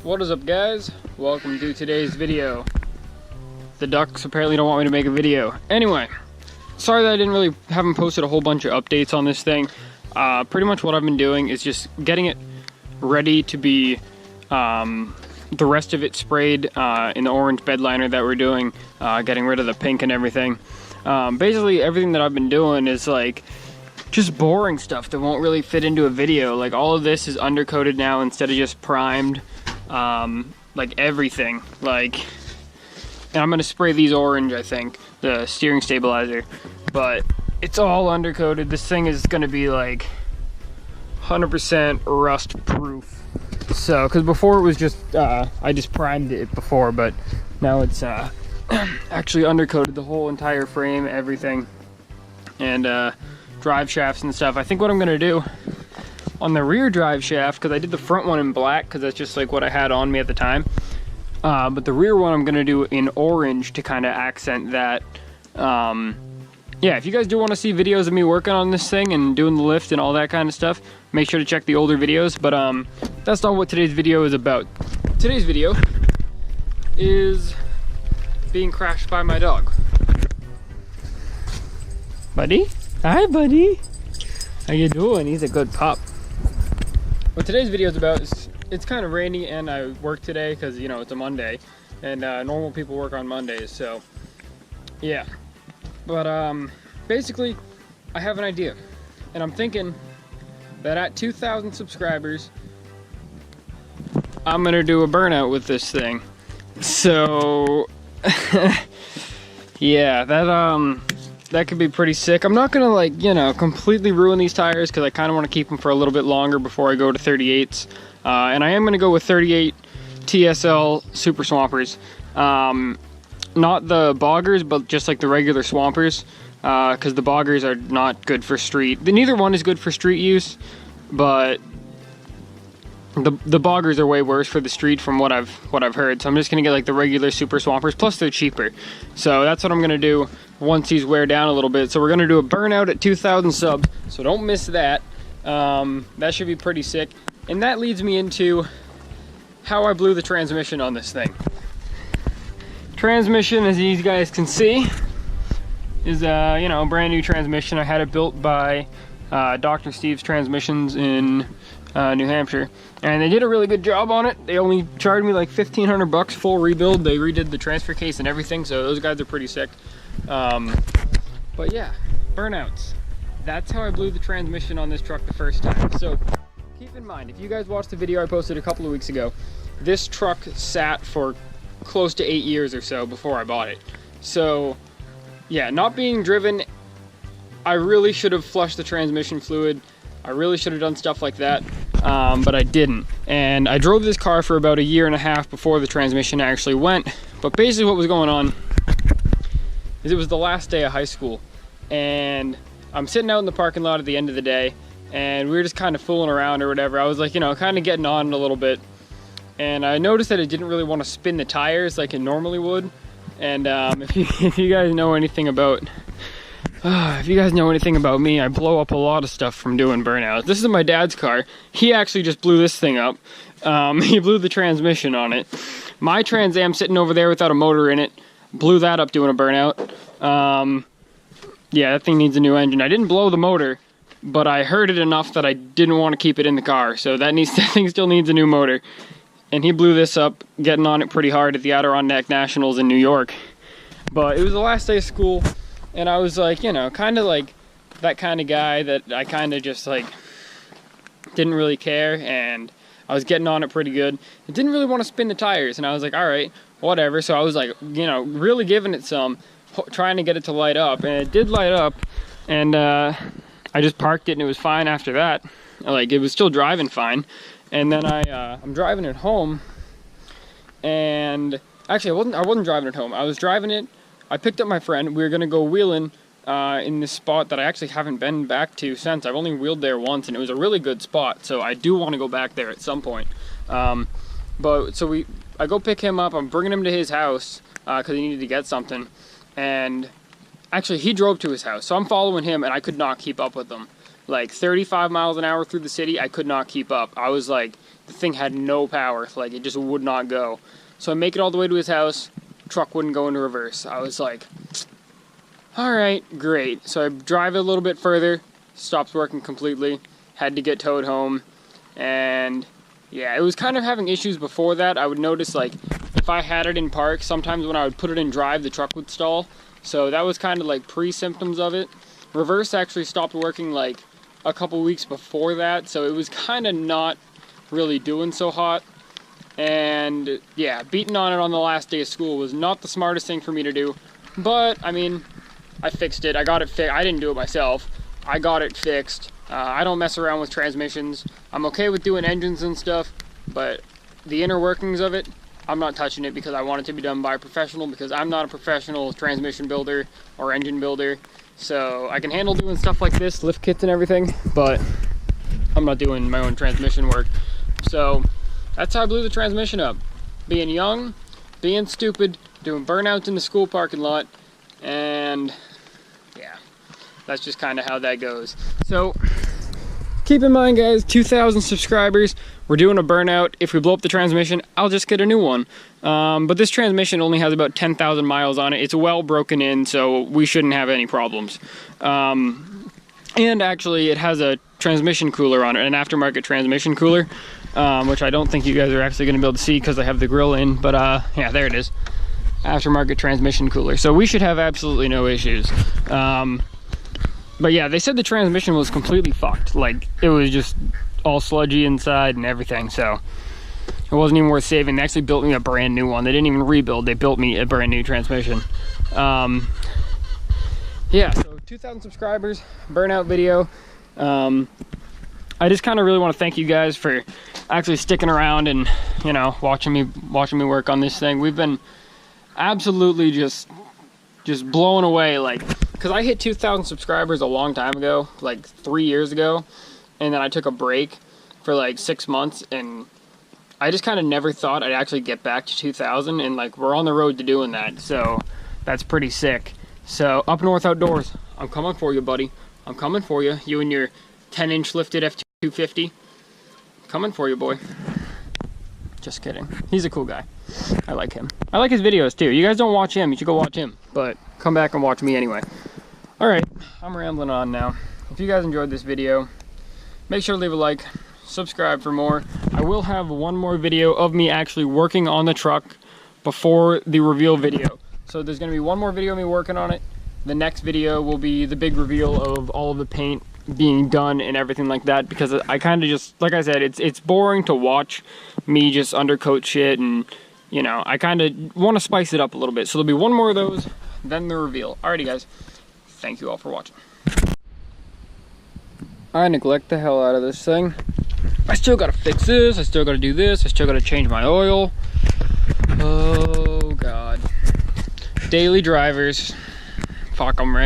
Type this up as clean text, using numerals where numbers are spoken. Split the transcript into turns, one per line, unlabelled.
What is up, guys? Welcome to today's video. The ducks apparently don't want me to make a video. Anyway, sorry that I haven't posted a whole bunch of updates on this thing. Pretty much what I've been doing is just getting it ready to be the rest of it sprayed in the orange bed liner that we're doing, getting rid of the pink and everything. Basically everything that I've been doing is like just boring stuff that won't really fit into a video. Like all of this is undercoated now instead of just primed. Like everything, and I'm gonna spray these orange, I think, the steering stabilizer, but it's all undercoated. This thing is gonna be like 100% rust proof. So, because before it was just, I just primed it before, but now it's actually undercoated, the whole entire frame, everything, and drive shafts and stuff. I think what I'm gonna do on the rear drive shaft, because I did the front one in black because that's just like what I had on me at the time, but the rear one I'm gonna do in orange to kind of accent that. Yeah, if you guys do want to see videos of me working on this thing and doing the lift and all that kind of stuff, make sure to check the older videos. But that's not what today's video is about. Today's video is being crashed by my dog. Buddy? Hi, buddy. How you doing? He's a good pup. What today's video is about is, it's kind of rainy and I work today because, you know, it's a Monday and normal people work on Mondays, so yeah. But basically I have an idea and I'm thinking that at 2,000 subscribers I'm gonna do a burnout with this thing. So yeah, that could be pretty sick. I'm not gonna, like, you know, completely ruin these tires because I kind of want to keep them for a little bit longer before I go to 38s. And I am gonna go with 38 TSL Super Swampers. Not the boggers, but just like the regular swampers, because the boggers are not good for street. Neither one is good for street use, but the boggers are way worse for the street from what I've heard. So I'm just gonna get like the regular Super Swampers, plus they're cheaper. So that's what I'm gonna do once these wear down a little bit. So we're gonna do a burnout at 2,000 subs, so don't miss that. That should be pretty sick. And that leads me into how I blew the transmission on this thing. Transmission, as you guys can see, is you know, a brand new transmission. I had it built by Dr. Steve's Transmissions in New Hampshire, and they did a really good job on it. They only charged me like 1,500 bucks full rebuild. They redid the transfer case and everything, so those guys are pretty sick. But yeah, burnouts. That's how I blew the transmission on this truck the first time. So keep in mind, if you guys watched the video I posted a couple of weeks ago, this truck sat for close to 8 years or so before I bought it. So yeah, not being driven, I really should have flushed the transmission fluid. I really should have done stuff like that, but I didn't. And I drove this car for about 1.5 years before the transmission actually went. But basically what was going on is it was the last day of high school, and I'm sitting out in the parking lot at the end of the day, and we were just kind of fooling around or whatever. I was like, you know, kind of getting on it a little bit, and I noticed that it didn't really want to spin the tires like it normally would. And if you guys know anything about me, I blow up a lot of stuff from doing burnouts. This is my dad's car. He actually just blew this thing up. He blew the transmission on it. My Trans Am sitting over there without a motor in it, blew that up doing a burnout. Yeah, that thing needs a new engine. I didn't blow the motor, but I heard it enough that I didn't want to keep it in the car. So that thing still needs a new motor. And he blew this up, getting on it pretty hard at the Adirondack Nationals in New York. But it was the last day of school, and I was like, you know, kind of like that kind of guy that I kind of just like didn't really care, and I was getting on it pretty good. It didn't really want to spin the tires, and I was like, all right, whatever. So I was like, you know, really giving it some, trying to get it to light up, and it did light up, and I just parked it, and it was fine after that. Like, it was still driving fine. And then I'm driving it home, and actually I wasn't driving it home. I was driving it. I picked up my friend. We were gonna go wheeling in this spot that I actually haven't been back to since. I've only wheeled there once, and it was a really good spot. So I do want to go back there at some point. But so I go pick him up. I'm bringing him to his house because he needed to get something, and actually he drove to his house. So I'm following him, and I could not keep up with him. Like 35 miles an hour through the city, I could not keep up. I was like the thing had no power, like it just would not go. So I make it all the way to his house, truck wouldn't go into reverse. I was like, all right, great. So I drive it a little bit further, stops working completely, had to get towed home, and yeah, it was kind of having issues before that. I would notice, like, if I had it in park, sometimes when I would put it in drive, the truck would stall. So that was kind of like pre-symptoms of it. Reverse actually stopped working like a couple weeks before that, so it was kind of not really doing so hot. And yeah, beating on it on the last day of school was not the smartest thing for me to do, but I mean, I fixed it. I got it fixed. I didn't do it myself. I got it fixed. I don't mess around with transmissions. I'm okay with doing engines and stuff, but the inner workings of it, I'm not touching it because I want it to be done by a professional, because I'm not a professional transmission builder or engine builder. So I can handle doing stuff like this, lift kits and everything, but I'm not doing my own transmission work. So that's how I blew the transmission up. Being young, being stupid, doing burnouts in the school parking lot, and yeah, that's just kind of how that goes. So keep in mind, guys, 2,000 subscribers, we're doing a burnout. If we blow up the transmission, I'll just get a new one. But this transmission only has about 10,000 miles on it. It's well broken in, so we shouldn't have any problems. And actually, it has a transmission cooler on it, an aftermarket transmission cooler, which I don't think you guys are actually going to be able to see because I have the grill in. But yeah, there it is. Aftermarket transmission cooler. So we should have absolutely no issues. But yeah, they said the transmission was completely fucked. Like, it was just all sludgy inside and everything, so it wasn't even worth saving. They actually built me a brand new one. They didn't even rebuild, they built me a brand new transmission. Yeah, so 2,000 subscribers, burnout video. I just kind of really want to thank you guys for actually sticking around and, you know, watching me work on this thing. We've been absolutely just blown away, like, because I hit 2,000 subscribers a long time ago, like 3 years ago, and then I took a break for like 6 months, and I just kind of never thought I'd actually get back to 2,000, and like we're on the road to doing that, so that's pretty sick. So Up North Outdoors, I'm coming for you, buddy. I'm coming for you. You and your 10-inch lifted F250. Coming for you, boy. Just kidding. He's a cool guy. I like him. I like his videos too. You guys don't watch him, you should go watch him, but come back and watch me anyway. Alright, I'm rambling on now. If you guys enjoyed this video, make sure to leave a like, subscribe for more. I will have one more video of me actually working on the truck before the reveal video. So there's going to be one more video of me working on it. The next video will be the big reveal of all of the paint being done and everything like that, because I kind of just, like I said, it's boring to watch me just undercoat shit, and you know, I kind of want to spice it up a little bit. So there'll be one more of those, then the reveal. Alrighty guys, thank you all for watching. I neglect the hell out of this thing. I still gotta fix this, I still gotta do this, I still gotta change my oil. Oh god. Daily drivers. Fuck them, man.